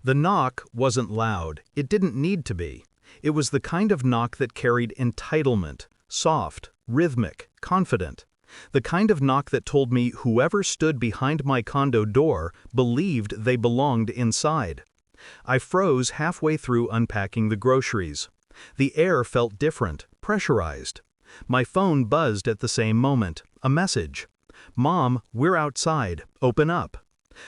The knock wasn't loud. It didn't need to be. It was the kind of knock that carried entitlement, soft, rhythmic, confident. The kind of knock that told me whoever stood behind my condo door believed they belonged inside. I froze halfway through unpacking the groceries. The air felt different, pressurized. My phone buzzed at the same moment, a message. "Mom, we're outside. Open up."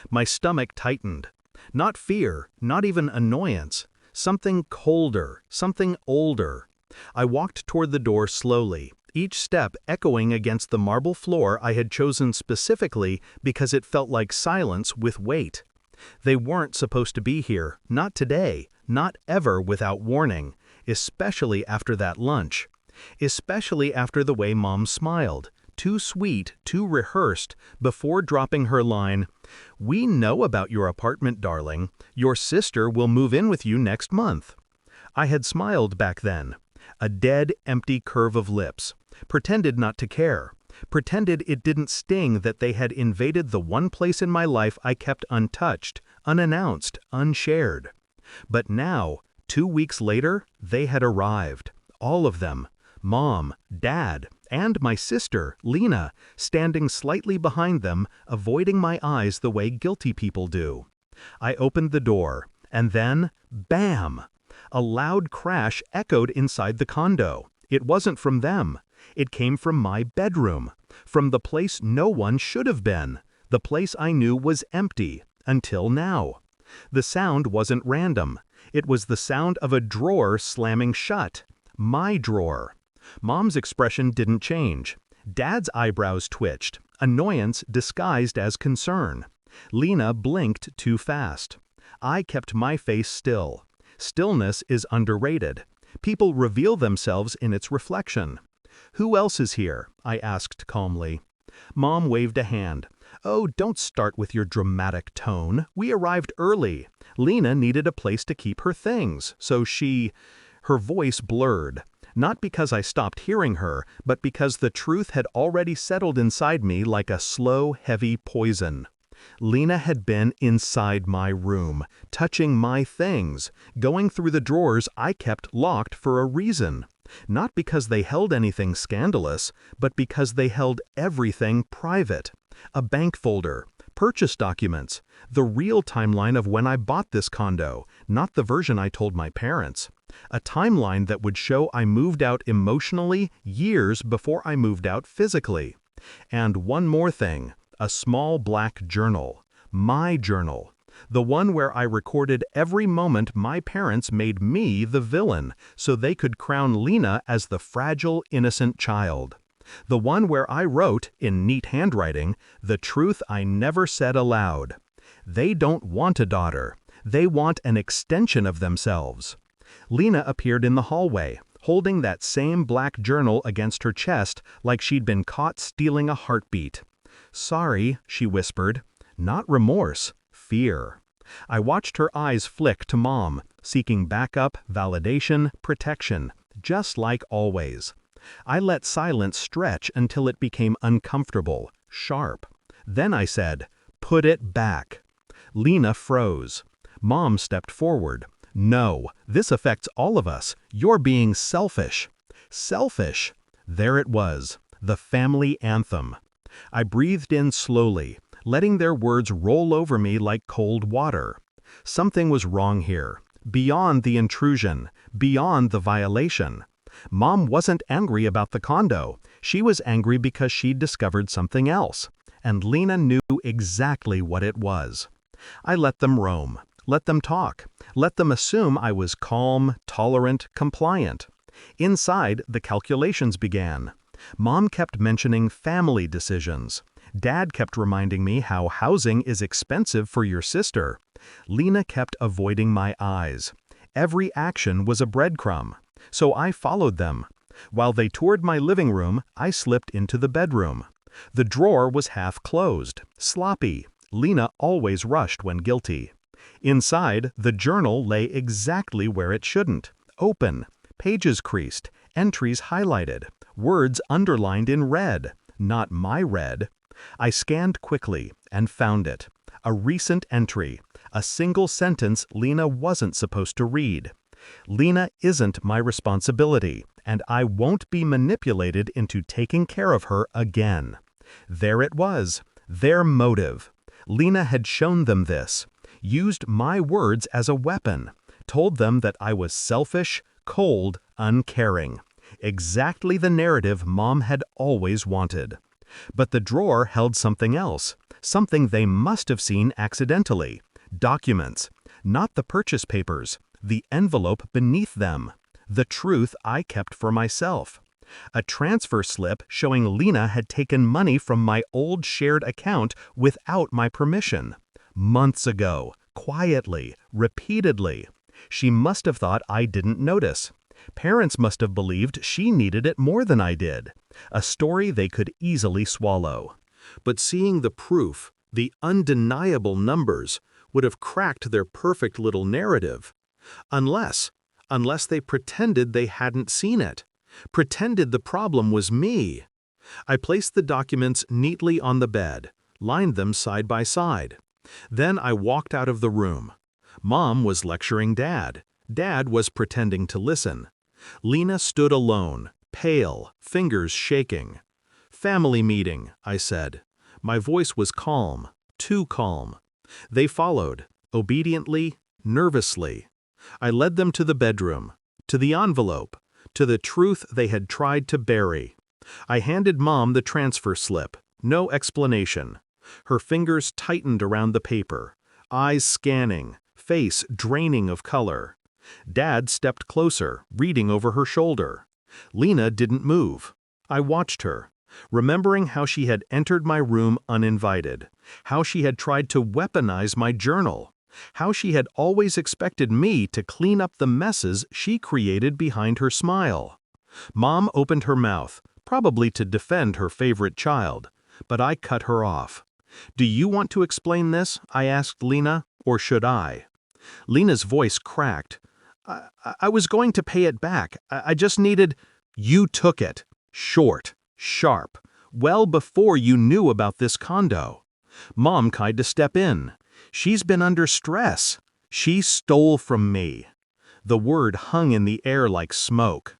My stomach tightened. Not fear, not even annoyance. Something colder, something older. I walked toward the door slowly, each step echoing against the marble floor I had chosen specifically because it felt like silence with weight. They weren't supposed to be here, not today, not ever without warning, especially after that lunch. Especially after the way Mom smiled, too sweet, too rehearsed, before dropping her line, "We know about your apartment, darling. Your sister will move in with you next month." I had smiled back then. A dead, empty curve of lips. Pretended not to care. Pretended it didn't sting that they had invaded the one place in my life I kept untouched, unannounced, unshared. But now, 2 weeks later, they had arrived. All of them. Mom, Dad, and my sister, Lena, standing slightly behind them, avoiding my eyes the way guilty people do. I opened the door, and then, bam! A loud crash echoed inside the condo. It wasn't from them. It came from my bedroom, from the place no one should have been, the place I knew was empty, until now. The sound wasn't random. It was the sound of a drawer slamming shut. My drawer. Mom's expression didn't change. Dad's eyebrows twitched, annoyance disguised as concern. Lena blinked too fast. I kept my face still. Stillness is underrated. People reveal themselves in its reflection. "Who else is here?" I asked calmly. Mom waved a hand. "Oh, don't start with your dramatic tone. We arrived early. Lena needed a place to keep her things, so she—" Her voice blurred. Not because I stopped hearing her, but because the truth had already settled inside me like a slow, heavy poison. Lena had been inside my room, touching my things, going through the drawers I kept locked for a reason. Not because they held anything scandalous, but because they held everything private. A bank folder, purchase documents, the real timeline of when I bought this condo, not the version I told my parents. A timeline that would show I moved out emotionally years before I moved out physically. And one more thing, a small black journal. My journal. The one where I recorded every moment my parents made me the villain, so they could crown Lena as the fragile, innocent child. The one where I wrote, in neat handwriting, the truth I never said aloud. They don't want a daughter. They want an extension of themselves. Lena appeared in the hallway, holding that same black journal against her chest like she'd been caught stealing a heartbeat. "Sorry," she whispered. Not remorse, fear. I watched her eyes flick to Mom, seeking backup, validation, protection, just like always. I let silence stretch until it became uncomfortable, sharp. Then I said, "Put it back." Lena froze. Mom stepped forward. "No, this affects all of us. You're being selfish." Selfish. There it was, the family anthem. I breathed in slowly, letting their words roll over me like cold water. Something was wrong here, beyond the intrusion, beyond the violation. Mom wasn't angry about the condo. She was angry because she'd discovered something else. And Lena knew exactly what it was. I let them roam. Let them talk. Let them assume I was calm, tolerant, compliant. Inside, the calculations began. Mom kept mentioning family decisions. Dad kept reminding me how housing is expensive for your sister. Lena kept avoiding my eyes. Every action was a breadcrumb. So I followed them. While they toured my living room, I slipped into the bedroom. The drawer was half closed, sloppy. Lena always rushed when guilty. Inside, the journal lay exactly where it shouldn't. Open, pages creased, entries highlighted, words underlined in red. Not my red. I scanned quickly and found it. A recent entry, a single sentence Lena wasn't supposed to read. Lena isn't my responsibility, and I won't be manipulated into taking care of her again. There it was, their motive. Lena had shown them this, used my words as a weapon, told them that I was selfish, cold, uncaring. Exactly the narrative Mom had always wanted. But the drawer held something else, something they must have seen accidentally. Documents, not the purchase papers, the envelope beneath them. The truth I kept for myself. A transfer slip showing Lena had taken money from my old shared account without my permission. Months ago, quietly, repeatedly. She must have thought I didn't notice. Parents must have believed she needed it more than I did. A story they could easily swallow. But seeing the proof, the undeniable numbers, would have cracked their perfect little narrative. Unless they pretended they hadn't seen it. Pretended the problem was me. I placed the documents neatly on the bed, lined them side by side. Then I walked out of the room. Mom was lecturing Dad. Dad was pretending to listen. Lena stood alone, pale, fingers shaking. "Family meeting," I said. My voice was calm, too calm. They followed, obediently, nervously. I led them to the bedroom, to the envelope, to the truth they had tried to bury. I handed Mom the transfer slip, no explanation. Her fingers tightened around the paper, eyes scanning, face draining of color. Dad stepped closer, reading over her shoulder. Lena didn't move. I watched her, remembering how she had entered my room uninvited, how she had tried to weaponize my journal, how she had always expected me to clean up the messes she created behind her smile. Mom opened her mouth, probably to defend her favorite child, but I cut her off. "Do you want to explain this?" I asked Lena, "or should I?" Lena's voice cracked. I was going to pay it back. I just needed—" "You took it. Short, sharp, well before you knew about this condo." Mom tried to step in. "She's been under stress. She stole from me." The word hung in the air like smoke.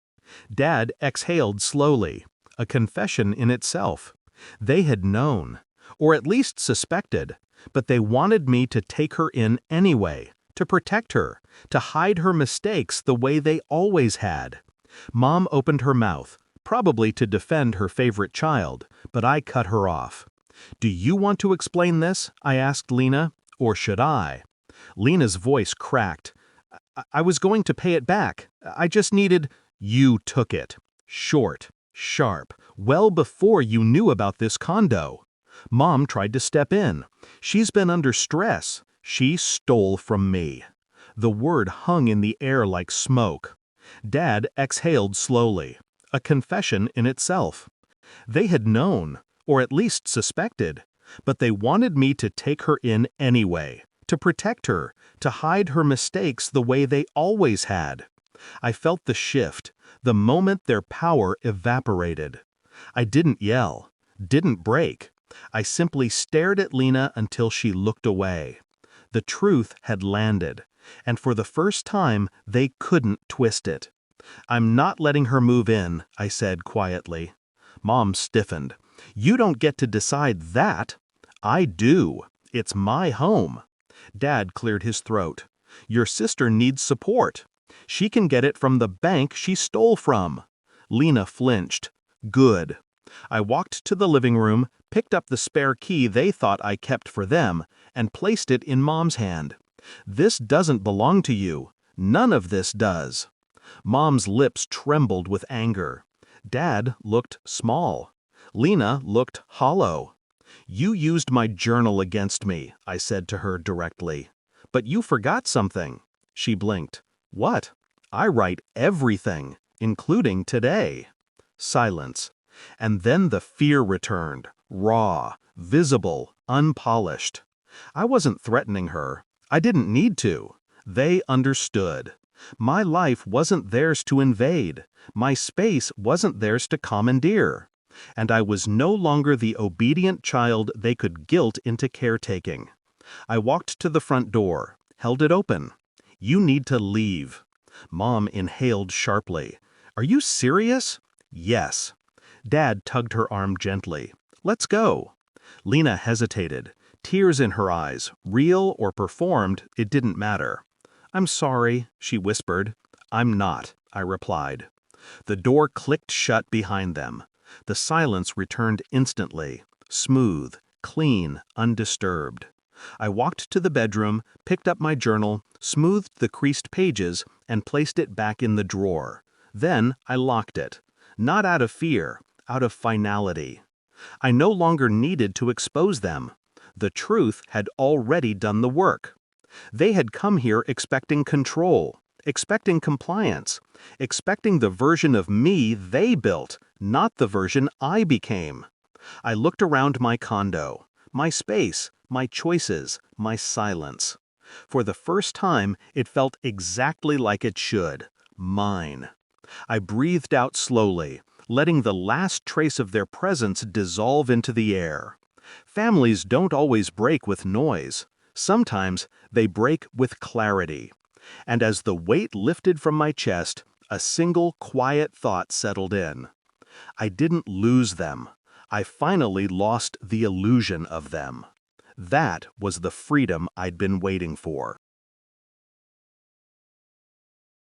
Dad exhaled slowly, a confession in itself. They had known, or at least suspected, but they wanted me to take her in anyway, to protect her, to hide her mistakes the way they always had. Mom opened her mouth, probably to defend her favorite child, but I cut her off. "Do you want to explain this?" I asked Lena, "or should I?" Lena's voice cracked. I was going to pay it back. I just needed—" "You took it. Short, sharp, well before you knew about this condo." Mom tried to step in. "She's been under stress. She stole from me." The word hung in the air like smoke. Dad exhaled slowly, a confession in itself. They had known, or at least suspected, but they wanted me to take her in anyway, to protect her, to hide her mistakes the way they always had. I felt the shift, the moment their power evaporated. I didn't yell, didn't break. I simply stared at Lena until she looked away. The truth had landed, and for the first time they couldn't twist it. "I'm not letting her move in," I said quietly. Mom stiffened. "You don't get to decide that." "I do. It's my home." Dad cleared his throat. "Your sister needs support. She can get it from the bank she stole from." Lena flinched. "Good." I walked to the living room, picked up the spare key they thought I kept for them, and placed it in Mom's hand. "This doesn't belong to you. None of this does." Mom's lips trembled with anger. Dad looked small. Lena looked hollow. "You used my journal against me," I said to her directly. "But you forgot something." She blinked. "What?" "I write everything, including today." Silence. And then the fear returned, raw, visible, unpolished. I wasn't threatening her. I didn't need to. They understood. My life wasn't theirs to invade. My space wasn't theirs to commandeer. And I was no longer the obedient child they could guilt into caretaking. I walked to the front door, held it open. "You need to leave." Mom inhaled sharply. "Are you serious?" "Yes." Dad tugged her arm gently. "Let's go." Lena hesitated, tears in her eyes, real or performed, it didn't matter. "I'm sorry," she whispered. "I'm not," I replied. The door clicked shut behind them. The silence returned instantly, smooth, clean, undisturbed. I walked to the bedroom, picked up my journal, smoothed the creased pages, and placed it back in the drawer. Then I locked it. Not out of fear, out of finality. I no longer needed to expose them. The truth had already done the work. They had come here expecting control, expecting compliance, expecting the version of me they built, not the version I became. I looked around my condo, my space, my choices, my silence. For the first time, it felt exactly like it should, mine. I breathed out slowly, letting the last trace of their presence dissolve into the air. Families don't always break with noise. Sometimes they break with clarity. And as the weight lifted from my chest, a single quiet thought settled in. I didn't lose them. I finally lost the illusion of them. That was the freedom I'd been waiting for.